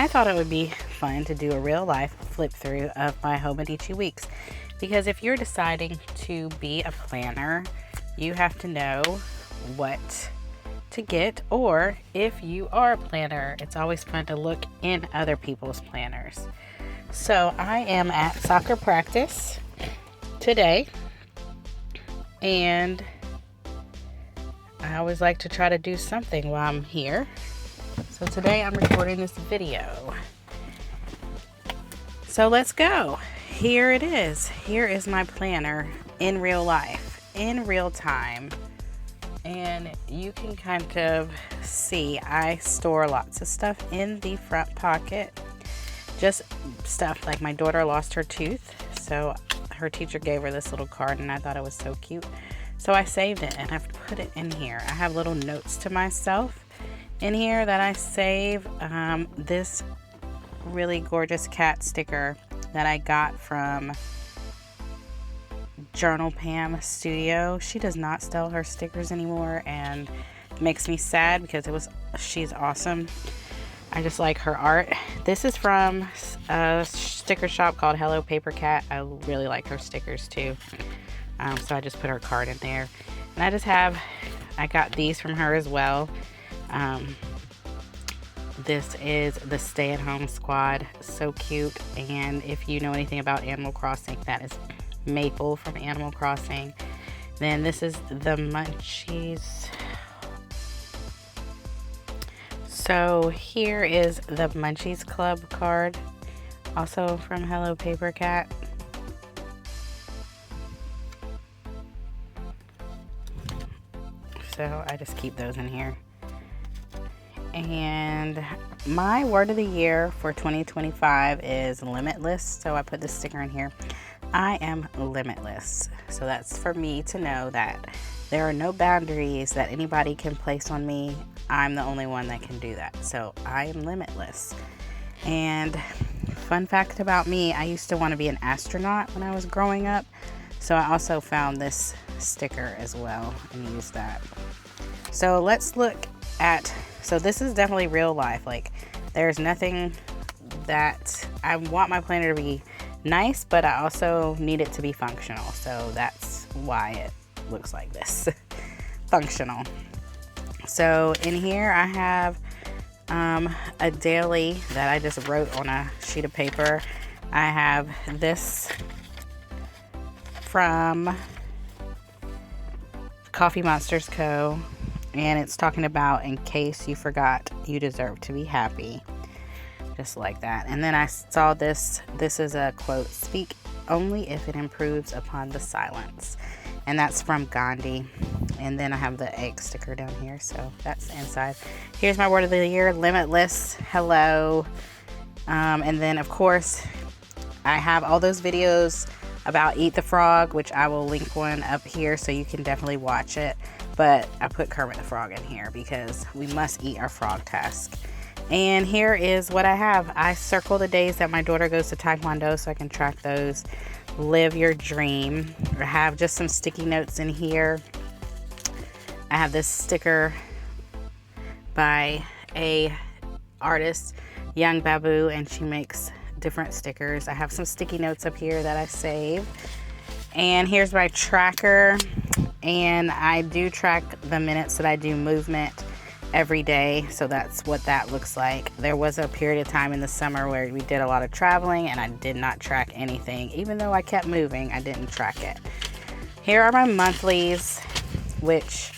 I thought it would be fun to do a real life flip through of my Hobonichi Weeks, because if you're deciding to be a planner, you have to know what to get, or if you are a planner, it's always fun to look in other people's planners. So I am at soccer practice today, and I always like to try to do something while I'm here. So today I'm recording this video. So let's go. Here it is. Here is my planner in real life, in real time. And you can kind of see I store lots of stuff in the front pocket. Just stuff like my daughter lost her tooth, so her teacher gave her this little card and I thought it was so cute. So I saved it and I've put it in here. I have little notes to myself in here that I save. This really gorgeous cat sticker that I got from Journal Pam Studio. She does not sell her stickers anymore, and it makes me sad because she's awesome. I just like her art. This is from a sticker shop called Hello Paper Cat. I really like her stickers too. So I just put her card in there. And I got these from her as well. This is the Stay at Home Squad. So cute. And if you know anything about Animal Crossing, that is Maple from Animal Crossing. Then this is the Munchies. So here is the Munchies Club card, also from Hello Paper Cat. So I just keep those in here. And my word of the year for 2025 is limitless. So I put this sticker in here. I am limitless. So that's for me to know that there are no boundaries that anybody can place on me. I'm the only one that can do that. So I am limitless. And fun fact about me, I used to want to be an astronaut when I was growing up. So I also found this sticker as well and used that. So let's look at, so this is definitely real life. Like, there's nothing that, I want my planner to be nice, but I also need it to be functional. So that's why it looks like this. Functional. So in here I have a daily that I just wrote on a sheet of paper. I have this from Coffee Monsters Co. And it's talking about, in case you forgot, you deserve to be happy. Just like that. And then I saw this. This is a quote: "Speak only if it improves upon the silence." And that's from Gandhi. And then I have the egg sticker down here. So that's inside. Here's my word of the year: limitless. Hello. And then, of course, I have all those videos about Eat the Frog, which I will link one up here so you can definitely watch it. But I put Kermit the Frog in here because we must eat our frog task. And here is what I have. I circle the days that my daughter goes to Taekwondo so I can track those. Live your dream. I have just some sticky notes in here. I have this sticker by a artist, Young Babu, and she makes different stickers. I have some sticky notes up here that I save. And here's my tracker. And I do track the minutes that I do movement every day. So that's what that looks like. There was a period of time in the summer where we did a lot of traveling and I did not track anything. Even though I kept moving, I didn't track it. Here are my monthlies, which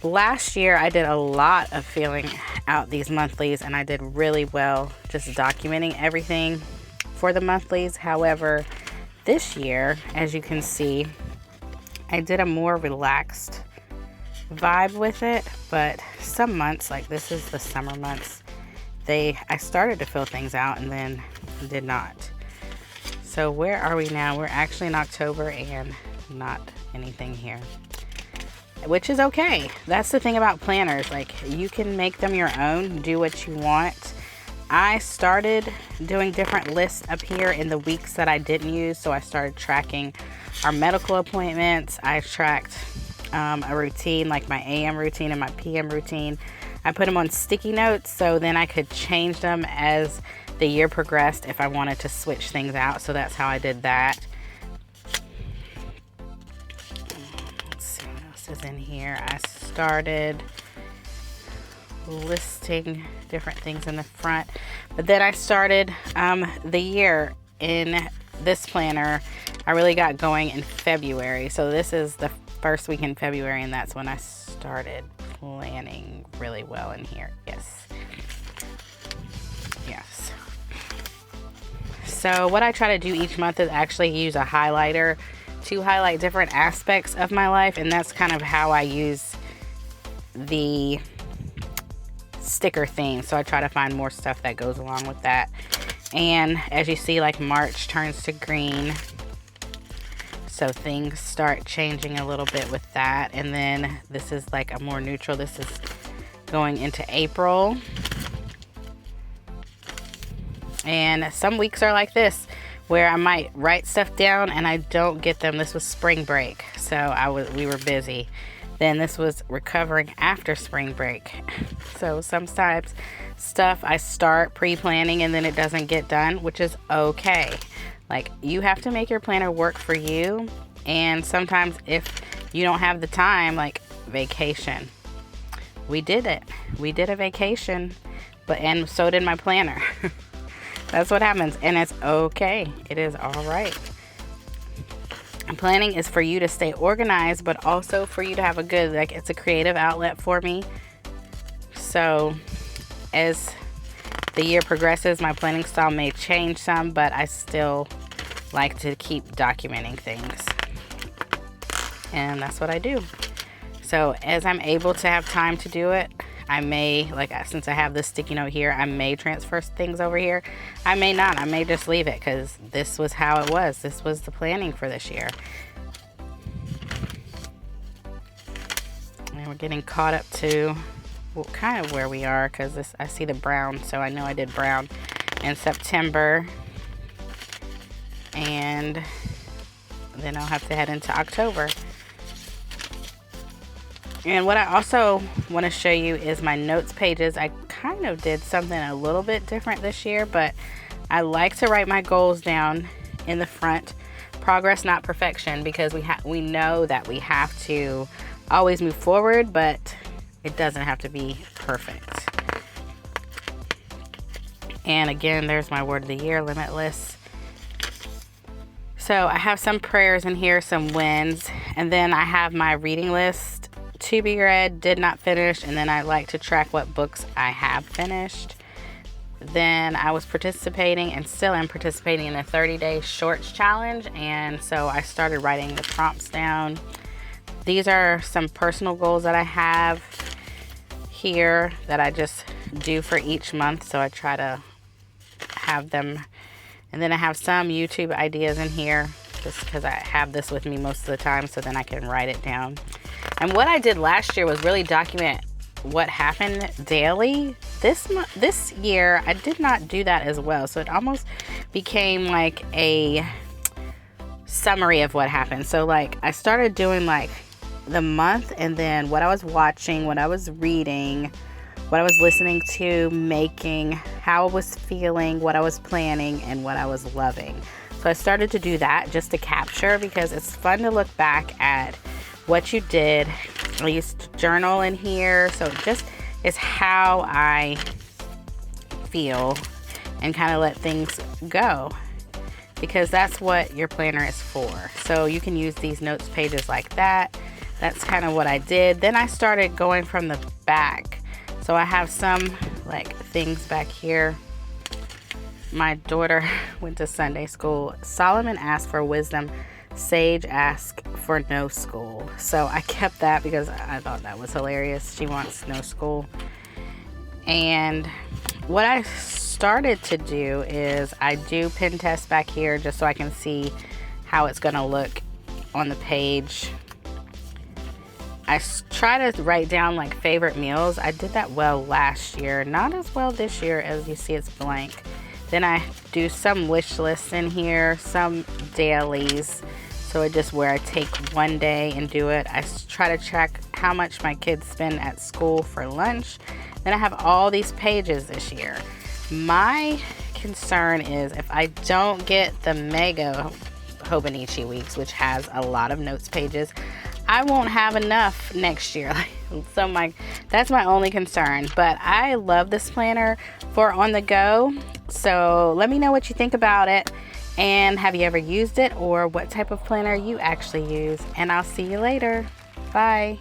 last year I did a lot of filling out these monthlies and I did really well just documenting everything for the monthlies. However, this year, as you can see, I did a more relaxed vibe with it, but some months, like this is the summer months, I started to fill things out and then did not. So where are we now? We're actually in October and not anything here, which is okay. That's the thing about planners. Like, you can make them your own, do what you want. I started doing different lists up here in the weeks that I didn't use. So I started tracking our medical appointments. I tracked a routine, like my AM routine and my PM routine. I put them on sticky notes so then I could change them as the year progressed if I wanted to switch things out. So that's how I did that. Let's see what else is in here. I started listing different things in the front, but then I started the year in this planner. I really got going in February, so this is the first week in February, and that's when I started planning really well in here. Yes. So what I try to do each month is actually use a highlighter to highlight different aspects of my life, and that's kind of how I use the sticker theme. So I try to find more stuff that goes along with that. And as you see, like March turns to green, so things start changing a little bit with that. And then this is like a more neutral. This is going into April. And some weeks are like this, where I might write stuff down and I don't get them. This was spring break, so we were busy. Then this was recovering after spring break. So sometimes stuff I start pre-planning and then it doesn't get done, which is okay. Like, you have to make your planner work for you. And sometimes if you don't have the time, like vacation. We did it. We did a vacation, and so did my planner. That's what happens, and it's okay. It is all right. Planning is for you to stay organized, but also for you to have a good, like, it's a creative outlet for me. So as the year progresses, my planning style may change some, but I still like to keep documenting things. And that's what I do. So as I'm able to have time to do it, I may, like, since I have this sticky note here, I may transfer things over here. I may not. I may just leave it because this was how it was. This was the planning for this year. And we're getting caught up to, well, kind of where we are, because I see the brown, so I know I did brown in September. And then I'll have to head into October. And what I also want to show you is my notes pages. I kind of did something a little bit different this year, but I like to write my goals down in the front. Progress, not perfection, because we know that we have to always move forward, but it doesn't have to be perfect. And again, there's my word of the year, limitless. So I have some prayers in here, some wins, and then I have my reading list. To be read, did not finish, and then I like to track what books I have finished. Then I was participating and still am participating in a 30-day shorts challenge, and so I started writing the prompts down. These are some personal goals that I have here that I just do for each month, so I try to have them. And then I have some YouTube ideas in here just because I have this with me most of the time, so then I can write it down. And what I did last year was really document what happened daily. This year, I did not do that as well. So it almost became like a summary of what happened. So like I started doing like the month, and then what I was watching, what I was reading, what I was listening to, making, how I was feeling, what I was planning, and what I was loving. So I started to do that just to capture, because it's fun to look back at what you did. I used to journal in here, so it just is how I feel and kind of let things go, because that's what your planner is for. So you can use these notes pages like that. That's kind of what I did. Then I started going from the back. So I have some like things back here. My daughter went to Sunday school. Solomon asked for wisdom. Sage asked for no school. So I kept that because I thought that was hilarious. She wants no school. And what I started to do is I do pin test back here just so I can see how it's going to look on the page. I try to write down like favorite meals. I did that well last year, not as well this year. As you see, it's blank. Then I do some wish lists in here, some dailies. So it just where I take one day and do it. I try to track how much my kids spend at school for lunch. Then I have all these pages this year. My concern is if I don't get the mega Hobonichi Weeks, which has a lot of notes pages, I won't have enough next year. So that's my only concern. But I love this planner for on the go. So let me know what you think about it. And have you ever used it, or what type of planner you actually use? And I'll see you later. Bye.